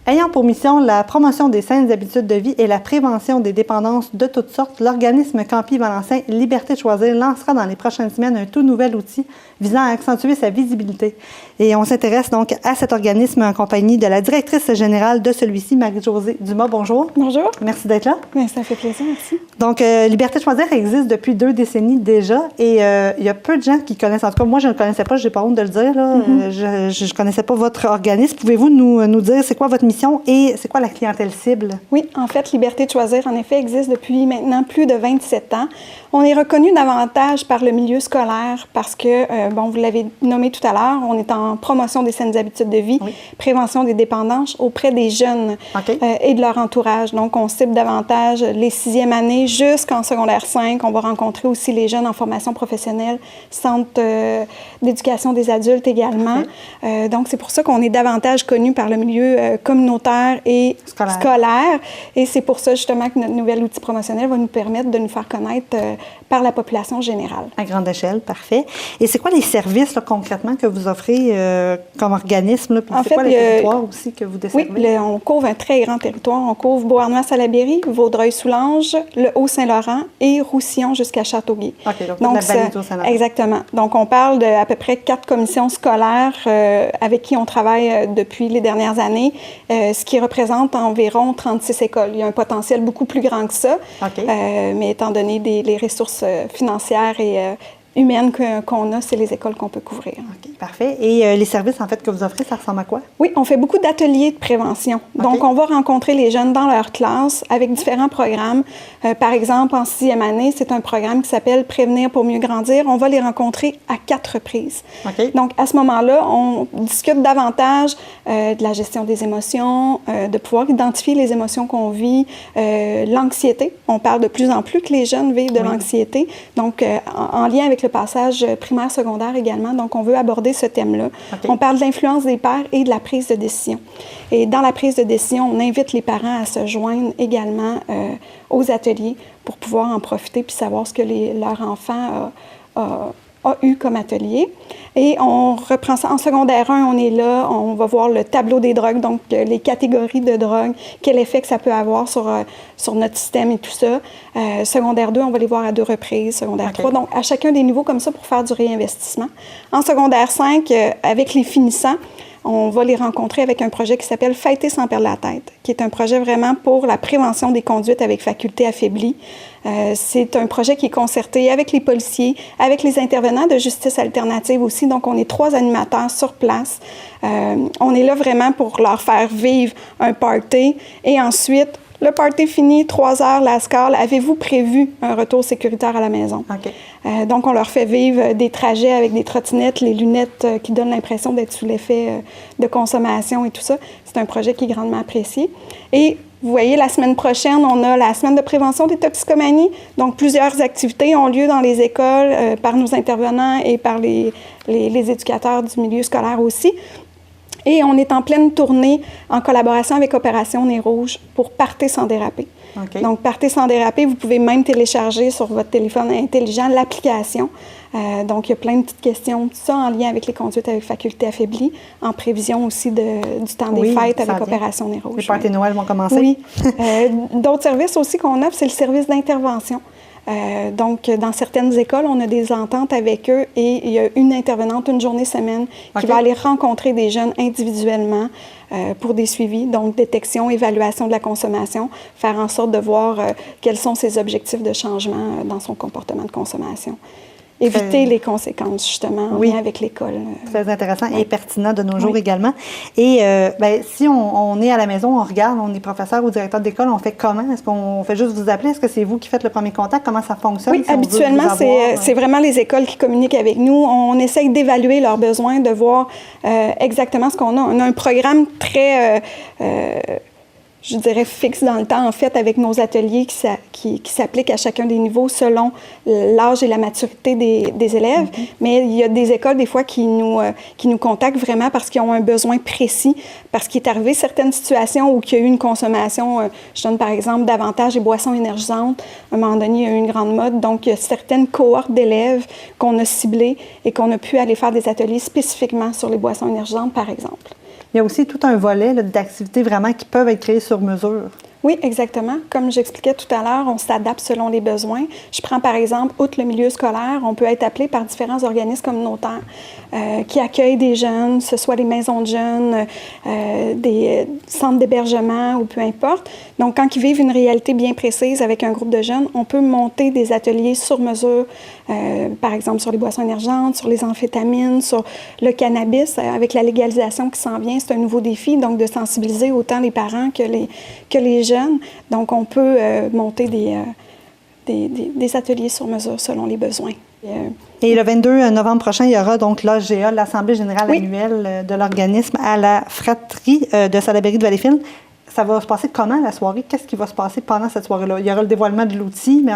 Ayant pour mission la promotion des saines habitudes de vie et la prévention des dépendances de toutes sortes, l'organisme Campi Valencin Liberté de choisir lancera dans les prochaines semaines un tout nouvel outil visant à accentuer sa visibilité. Et on s'intéresse donc à cet organisme en compagnie de la directrice générale de celui-ci, Marie-Josée Dumas. Bonjour. Bonjour. Merci d'être là. Bien, ça fait plaisir, merci. Donc, Liberté de choisir existe depuis 2 décennies déjà et il y a peu de gens qui connaissent. En tout cas, moi, je ne le connaissais pas, je n'ai pas honte de le dire. Là. Je ne connaissais pas votre organisme. Pouvez-vous nous dire c'est quoi votre mission et c'est quoi la clientèle cible? Oui, en fait, Liberté de choisir, en effet, existe depuis maintenant plus de 27 ans. On est reconnu davantage par le milieu scolaire parce que, bon, vous l'avez nommé tout à l'heure, on est en promotion des saines habitudes de vie, prévention des dépendances auprès des jeunes et de leur entourage. Donc, on cible davantage les 6e années jusqu'en secondaire 5. On va rencontrer aussi les jeunes en formation professionnelle, centre d'éducation des adultes également. Donc, c'est pour ça qu'on est davantage connu par le milieu communautaire et scolaire. Et c'est pour ça, justement, que notre nouvel outil promotionnel va nous permettre de nous faire connaître par la population générale. À grande échelle, parfait. Et c'est quoi les services, là, concrètement, que vous offrez comme organisme? Là? Puis c'est quoi les territoires aussi que vous desservez? Oui, on couvre un très grand territoire. On couvre Beauharnois-Salaberry, Vaudreuil-Soulanges, le Haut-Saint-Laurent et Roussillon jusqu'à Châteauguay. OK, donc la vallée du Haut-Saint-Laurent. Exactement. Donc, on parle d'à peu près 4 commissions scolaires avec qui on travaille depuis les dernières années, ce qui représente environ 36 écoles. Il y a un potentiel beaucoup plus grand que ça, mais étant donné les ressources financières et humaines qu'on a, c'est les écoles qu'on peut couvrir. OK, parfait. Et les services, en fait, que vous offrez, ça ressemble à quoi? Oui, on fait beaucoup d'ateliers de prévention. Donc, on va rencontrer les jeunes dans leur classe avec différents programmes. Par exemple, en 6e année, c'est un programme qui s'appelle Prévenir pour mieux grandir. On va les rencontrer à 4 reprises. Donc, à ce moment-là, on discute davantage de la gestion des émotions, de pouvoir identifier les émotions qu'on vit, l'anxiété. On parle de plus en plus que les jeunes vivent de l'anxiété. Donc, en lien avec le passage primaire-secondaire également. Donc, on veut aborder ce thème-là. On parle de l'influence des pairs et de la prise de décision. Et dans la prise de décision, on invite les parents à se joindre également aux ateliers pour pouvoir en profiter puis savoir ce que leur enfant a eu comme atelier. Et on reprend ça. En secondaire 1, on est là, on va voir le tableau des drogues, donc les catégories de drogues, quel effet que ça peut avoir sur notre système et tout ça. Secondaire 2, on va les voir à 2 reprises. Secondaire 3, donc à chacun des niveaux comme ça pour faire du réinvestissement. En secondaire 5, avec les finissants, on va les rencontrer avec un projet qui s'appelle Fêter sans perdre la tête, qui est un projet vraiment pour la prévention des conduites avec facultés affaiblies. C'est un projet qui est concerté avec les policiers, avec les intervenants de justice alternative aussi. Donc, on est 3 animateurs sur place. On est là vraiment pour leur faire vivre un party. Et ensuite, le party fini, 3 heures, la scale. Avez-vous prévu un retour sécuritaire à la maison? Donc, on leur fait vivre des trajets avec des trottinettes, les lunettes qui donnent l'impression d'être sous l'effet de consommation et tout ça. C'est un projet qui est grandement apprécié. Et vous voyez, la semaine prochaine, on a la semaine de prévention des toxicomanies. Donc, plusieurs activités ont lieu dans les écoles par nos intervenants et par les éducateurs du milieu scolaire aussi. Et on est en pleine tournée en collaboration avec Opération Nez Rouge pour Partez sans déraper. Donc, Partez sans déraper, vous pouvez même télécharger sur votre téléphone intelligent l'application. Donc, il y a plein de petites questions, tout ça en lien avec les conduites avec facultés affaiblies, en prévision aussi du temps des fêtes avec Opération Nez Rouge. Les parties de Noël vont commencer. Oui. D'autres services aussi qu'on offre, c'est le service d'intervention. Donc, dans certaines écoles, on a des ententes avec eux et il y a une intervenante, une journée semaine, qui va aller rencontrer des jeunes individuellement pour des suivis, donc détection, évaluation de la consommation, faire en sorte de voir quels sont ses objectifs de changement dans son comportement de consommation. Éviter les conséquences, justement, en lien avec l'école. Très intéressant et pertinent de nos jours également. Et si on est à la maison, on regarde, on est professeur ou directeur d'école, on fait comment? Est-ce qu'on fait juste vous appeler? Est-ce que c'est vous qui faites le premier contact? Comment ça fonctionne? Oui, habituellement, c'est vraiment les écoles qui communiquent avec nous. On essaye d'évaluer leurs besoins, de voir exactement ce qu'on a. On a un programme très... je dirais, fixe dans le temps, en fait, avec nos ateliers qui s'appliquent à chacun des niveaux selon l'âge et la maturité des élèves. Mais il y a des écoles, des fois, qui nous contactent vraiment parce qu'ils ont un besoin précis, parce qu'il est arrivé certaines situations où il y a eu une consommation, je donne par exemple davantage des boissons énergisantes. À un moment donné, il y a eu une grande mode. Donc, il y a certaines cohortes d'élèves qu'on a ciblées et qu'on a pu aller faire des ateliers spécifiquement sur les boissons énergisantes, par exemple. il y a aussi tout un volet là, d'activités vraiment qui peuvent être créées sur mesure. Oui, exactement. Comme j'expliquais tout à l'heure, on s'adapte selon les besoins. Je prends par exemple, outre le milieu scolaire, on peut être appelé par différents organismes communautaires qui accueillent des jeunes, que ce soit les maisons de jeunes, des centres d'hébergement ou peu importe. Donc, quand ils vivent une réalité bien précise avec un groupe de jeunes, on peut monter des ateliers sur mesure, par exemple sur les boissons énergentes, sur les amphétamines, sur le cannabis. Avec la légalisation qui s'en vient, c'est un nouveau défi, donc de sensibiliser autant les parents que les jeunes. Donc, on peut monter des ateliers sur mesure selon les besoins. Et le 22 novembre prochain, il y aura donc l'AGA, l'Assemblée générale annuelle de l'organisme à la fratrie de Salaberry de Valleyfield. Ça va se passer comment, la soirée? Qu'est-ce qui va se passer pendant cette soirée-là? Il y aura le dévoilement de l'outil, mais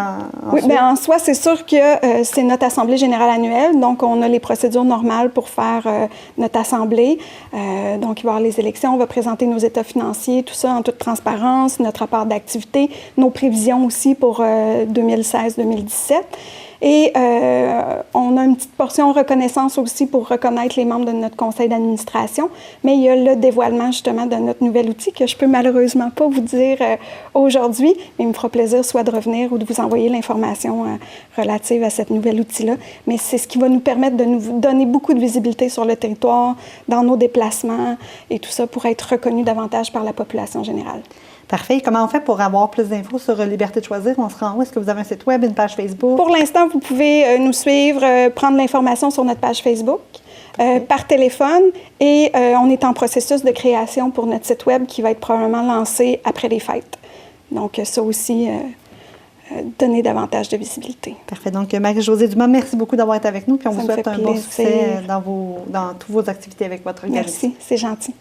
Oui, bien, en soi, c'est sûr que c'est notre Assemblée générale annuelle. Donc, on a les procédures normales pour faire notre Assemblée. Donc, il va y avoir les élections, on va présenter nos états financiers, tout ça en toute transparence, notre rapport d'activité, nos prévisions aussi pour 2016-2017. Et on a une petite portion reconnaissance aussi pour reconnaître les membres de notre conseil d'administration. Mais il y a le dévoilement justement de notre nouvel outil que je peux malheureusement pas vous dire aujourd'hui. Mais il me fera plaisir soit de revenir ou de vous envoyer l'information relative à cet nouvel outil-là. Mais c'est ce qui va nous permettre de nous donner beaucoup de visibilité sur le territoire, dans nos déplacements et tout ça pour être reconnu davantage par la population générale. Parfait. Comment on fait pour avoir plus d'infos sur Liberté de choisir? On se rend où? Est-ce que vous avez un site web, une page Facebook? Pour l'instant, vous pouvez nous suivre, prendre l'information sur notre page Facebook, par téléphone, et on est en processus de création pour notre site web qui va être probablement lancé après les fêtes. Donc, ça aussi, donner davantage de visibilité. Parfait. Donc, Marie-Josée Dumas, merci beaucoup d'avoir été avec nous, puis on vous souhaite un bon succès dans toutes vos activités avec votre organisme. Merci, c'est gentil.